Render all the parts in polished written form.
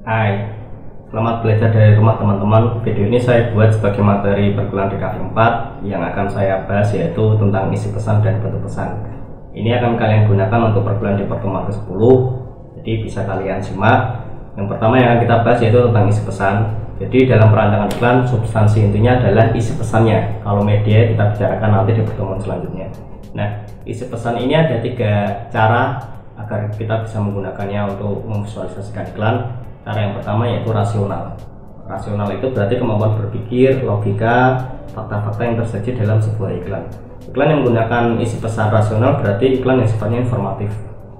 Hai, selamat belajar dari rumah teman-teman. Video ini saya buat sebagai materi perkuliahan DKV 4 yang akan saya bahas yaitu tentang isi pesan dan bentuk pesan. Ini akan kalian gunakan untuk perkuliahan di pertemuan ke-10, jadi bisa kalian simak. Yang pertama yang akan kita bahas yaitu tentang isi pesan. Jadi dalam perancangan iklan, substansi intinya adalah isi pesannya. Kalau media kita bicarakan nanti di pertemuan selanjutnya. Nah, isi pesan ini ada 3 cara agar kita bisa menggunakannya untuk memvisualisasikan iklan. Cara yang pertama yaitu rasional. Rasional itu berarti kemampuan berpikir, logika, fakta-fakta yang tersaji dalam sebuah iklan. Iklan yang menggunakan isi pesan rasional berarti iklan yang sifatnya informatif,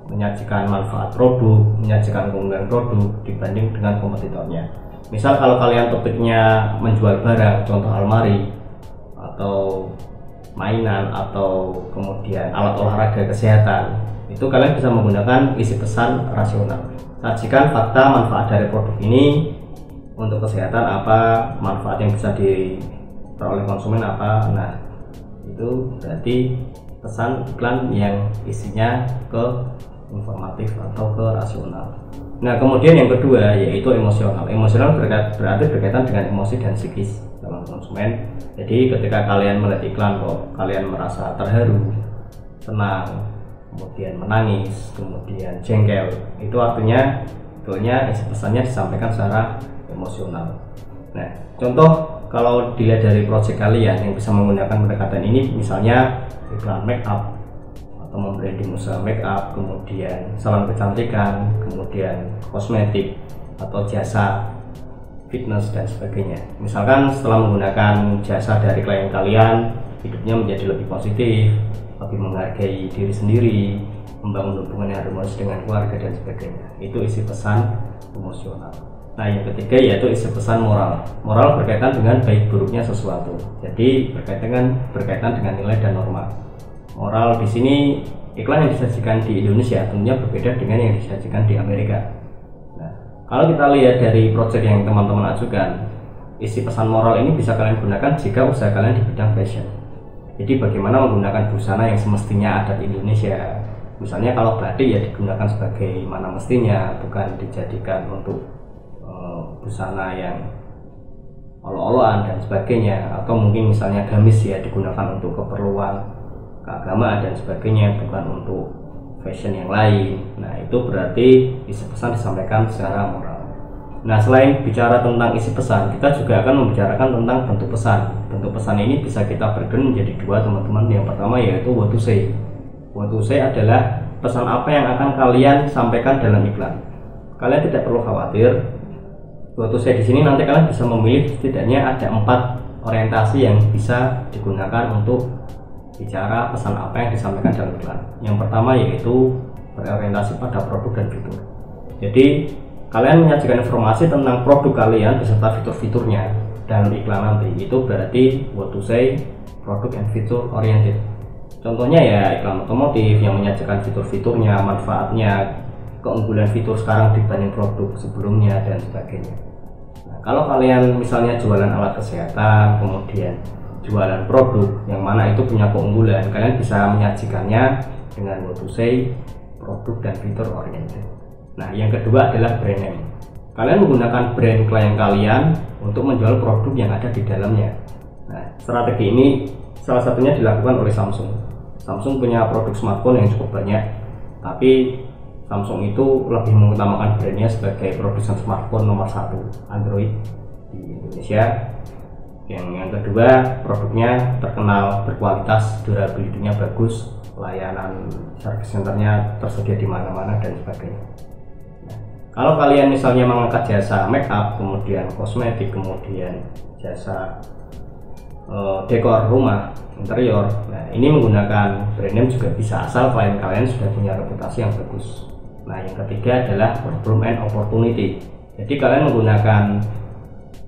menyajikan manfaat produk, menyajikan keunggulan produk dibanding dengan kompetitornya. Misal kalau kalian topiknya menjual barang, contoh almari, atau mainan, atau kemudian alat olahraga kesehatan, itu kalian bisa menggunakan isi pesan rasional. Sajikan fakta manfaat dari produk ini untuk kesehatan apa, manfaat yang bisa diperoleh konsumen apa. Nah, itu berarti pesan iklan yang isinya ke informatif atau ke rasional. Nah, kemudian yang kedua yaitu emosional. Emosional berarti berkaitan dengan emosi dan psikis dalam konsumen. Jadi ketika kalian melihat iklan kok kalian merasa terharu, senang, kemudian menangis, kemudian jengkel, itu artinya sebetulnya isi pesannya disampaikan secara emosional. Nah, contoh kalau dilihat dari proyek kalian yang bisa menggunakan pendekatan ini, misalnya iklan make up atau membranding usaha make up, kemudian salon kecantikan, kemudian kosmetik atau jasa fitness dan sebagainya. Misalkan setelah menggunakan jasa dari klien kalian, hidupnya menjadi lebih positif, lebih menghargai diri sendiri, membangun hubungan yang harmonis dengan keluarga dan sebagainya. Itu isi pesan emosional. Nah, yang ketiga yaitu isi pesan moral. Moral berkaitan dengan baik buruknya sesuatu. Jadi berkaitan dengan nilai dan norma. Moral di sini iklan yang disajikan di Indonesia tentunya berbeda dengan yang disajikan di Amerika. Nah, kalau kita lihat dari proyek yang teman-teman ajukan, isi pesan moral ini bisa kalian gunakan jika usaha kalian di bidang fashion. Jadi bagaimana menggunakan busana yang semestinya ada di Indonesia. Misalnya kalau batik ya digunakan sebagai mana mestinya, bukan dijadikan untuk busana yang olo-oloan dan sebagainya. Atau mungkin misalnya gamis ya digunakan untuk keperluan keagamaan dan sebagainya, bukan untuk fashion yang lain. Nah, itu berarti isi pesan disampaikan secara moral. Nah, selain bicara tentang isi pesan, kita juga akan membicarakan tentang bentuk pesan. Bentuk pesan ini bisa kita breakdown menjadi 2, teman-teman. Yang pertama yaitu what to say. What to say adalah pesan apa yang akan kalian sampaikan dalam iklan. Kalian tidak perlu khawatir. What to say di sini nanti kalian bisa memilih setidaknya ada 4 orientasi yang bisa digunakan untuk bicara pesan apa yang disampaikan dalam iklan. Yang pertama yaitu berorientasi pada produk dan fitur. Jadi kalian menyajikan informasi tentang produk kalian beserta fitur-fiturnya dalam iklan nanti. Itu berarti what to say product and feature oriented. Contohnya ya iklan otomotif yang menyajikan fitur-fiturnya, manfaatnya, keunggulan fitur sekarang dibanding produk sebelumnya dan sebagainya. Nah, kalau kalian misalnya jualan alat kesehatan, kemudian jualan produk yang mana itu punya keunggulan, kalian bisa menyajikannya dengan what to say produk dan fitur oriented. Nah, yang kedua adalah brand name. Kalian menggunakan brand klien kalian untuk menjual produk yang ada di dalamnya. Nah, strategi ini salah satunya dilakukan oleh Samsung. Samsung punya produk smartphone yang cukup banyak, tapi Samsung itu lebih mengutamakan brandnya sebagai produsen smartphone nomor 1 Android di Indonesia. Yang kedua, produknya terkenal berkualitas, durability-nya bagus, layanan service centernya tersedia di mana-mana dan sebagainya. Kalau kalian misalnya mengangkat jasa make up, kemudian kosmetik, kemudian jasa dekor rumah, interior, nah ini menggunakan brand name juga bisa, asal klien kalian sudah punya reputasi yang bagus. Nah, yang ketiga adalah problem and opportunity. Jadi kalian menggunakan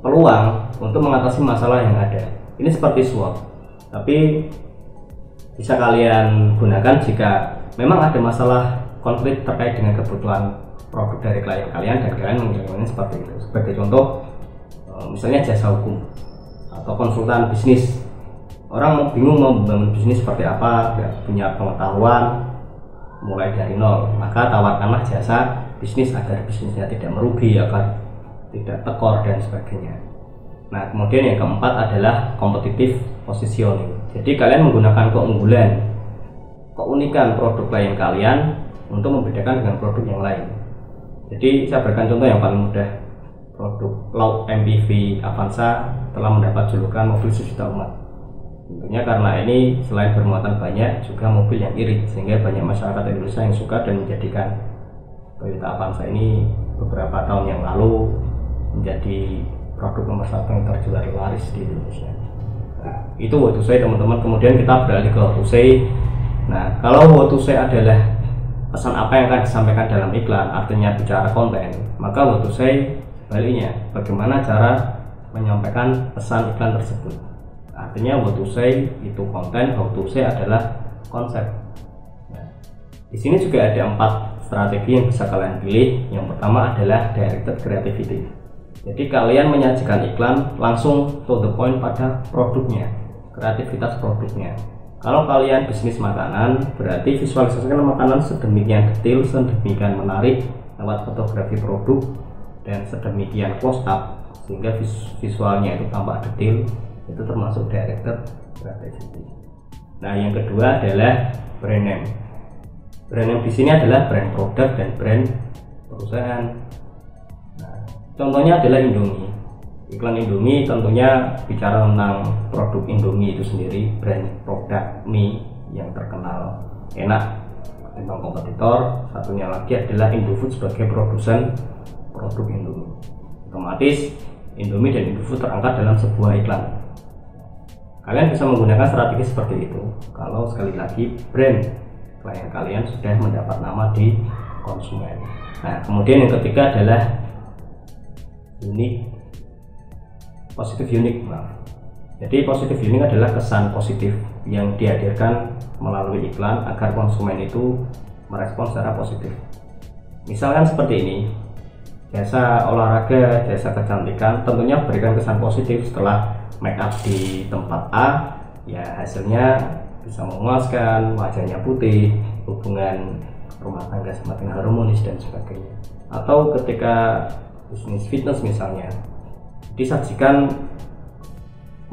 peluang untuk mengatasi masalah yang ada. Ini seperti SWOT, tapi bisa kalian gunakan jika memang ada masalah konflik terkait dengan kebutuhan produk dari klien kalian dan kalian menjalankannya seperti itu. Sebagai contoh, misalnya jasa hukum atau konsultan bisnis. Orang bingung mau membangun bisnis seperti apa, nggak punya pengetahuan, mulai dari nol, maka tawarkanlah jasa bisnis agar bisnisnya tidak merugi, agar tidak tekor dan sebagainya. Nah, kemudian yang keempat adalah competitive positioning. Jadi kalian menggunakan keunggulan, keunikan produk klien kalian untuk membedakan dengan produk yang lain. Jadi saya berikan contoh yang paling mudah. Produk Lauk MPV Avanza telah mendapat julukan mobil sejuta umat. Tentunya karena ini selain bermuatan banyak, juga mobil yang irit, sehingga banyak masyarakat Indonesia yang suka dan menjadikan Toyota Avanza ini beberapa tahun yang lalu menjadi produk nomor satu yang terjual laris di Indonesia. Nah, itu what to say teman-teman. Kemudian kita beralih ke what to say. Nah, kalau what to say adalah pesan apa yang akan disampaikan dalam iklan, artinya bicara konten, maka what to say baliknya, bagaimana cara menyampaikan pesan iklan tersebut. Artinya what to say itu konten, how to say adalah konsep. Nah, di sini juga ada 4 strategi yang bisa kalian pilih. Yang pertama adalah directed creativity. Jadi kalian menyajikan iklan langsung to the point pada produknya, kreativitas produknya. Kalau kalian bisnis makanan, berarti visualisasikan makanan sedemikian detail, sedemikian menarik lewat fotografi produk dan sedemikian close up sehingga visualnya itu tampak detail. Itu termasuk directed creativity. Nah, yang kedua adalah brand name. Brand name di sini adalah brand produk dan brand perusahaan. Nah, contohnya adalah Indomie. Iklan Indomie tentunya bicara tentang produk Indomie itu sendiri, brand produk mie yang terkenal enak ketimbang kompetitor. Satunya lagi adalah Indofood sebagai produsen produk Indomie. Otomatis Indomie dan Indofood terangkat dalam sebuah iklan. Kalian bisa menggunakan strategi seperti itu kalau sekali lagi brand klien kalian sudah mendapat nama di konsumen. Nah, kemudian yang ketiga adalah positif unik. Jadi positif unik adalah kesan positif yang dihadirkan melalui iklan agar konsumen itu merespons secara positif. Misalkan seperti ini, jasa olahraga, jasa kecantikan, tentunya berikan kesan positif. Setelah make up di tempat A, ya hasilnya bisa memuaskan, wajahnya putih, hubungan rumah tangga semakin harmonis dan sebagainya. Atau ketika bisnis fitness misalnya, disajikan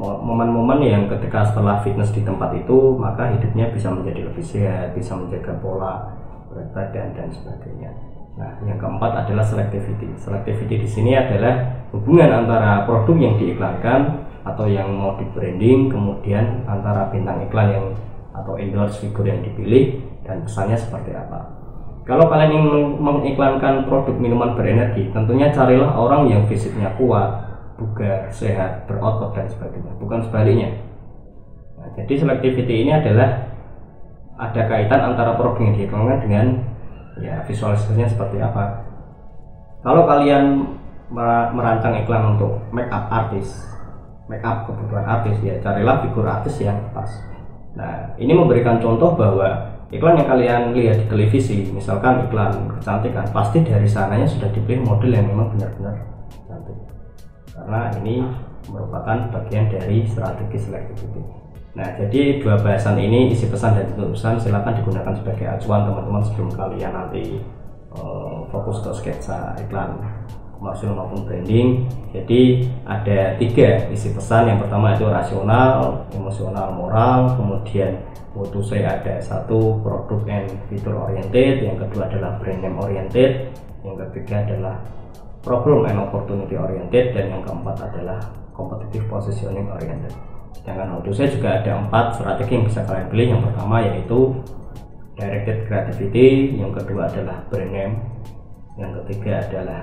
momen-momen yang ketika setelah fitness di tempat itu, maka hidupnya bisa menjadi lebih sehat, bisa menjaga pola berat badan dan sebagainya. Nah, yang keempat adalah selectivity. Selectivity di sini adalah hubungan antara produk yang diiklankan atau yang mau di branding, kemudian antara bintang iklan yang atau endorse figur yang dipilih dan pesannya seperti apa. Kalau kalian ingin mengiklankan produk minuman berenergi, tentunya carilah orang yang fisiknya kuat, bugar, sehat, berotot dan sebagainya, bukan sebaliknya. Nah, jadi selectivity ini adalah ada kaitan antara produk yang diiklankan dengan ya visualisasinya seperti apa. Kalau kalian merancang iklan untuk make up artis, make up kebutuhan artis, ya carilah figur artis yang pas. Nah, ini memberikan contoh bahwa iklan yang kalian lihat di televisi, misalkan iklan kecantikan, pasti dari sananya sudah dipilih model yang memang benar-benar cantik, karena ini merupakan bagian dari strategi selectivity. Nah, jadi dua bahasan ini, isi pesan dan bentuk pesan, silakan digunakan sebagai acuan teman-teman sebelum kalian nanti fokus ke sketsa iklan komersial maupun branding. Jadi ada 3 isi pesan. Yang pertama itu rasional, emosional, moral. Kemudian what to say ada 1 product and feature oriented. Yang kedua adalah brand name oriented. Yang ketiga adalah problem and opportunity oriented. Dan yang keempat adalah competitive positioning oriented. Sedangkan how to say juga ada 4 strategi yang bisa kalian pilih. Yang pertama yaitu directed creativity, yang kedua adalah brand name, yang ketiga adalah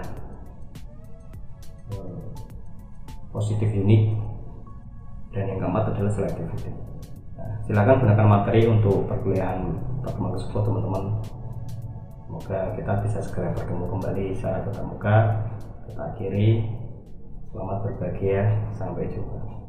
positive unique, dan yang keempat adalah selectivity. Nah, silakan gunakan materi untuk perkuliahan pertemuan tersebut teman-teman. Semoga kita bisa segera bertemu kembali secara tatap muka. Kita akhiri, selamat berbagi ya, sampai jumpa.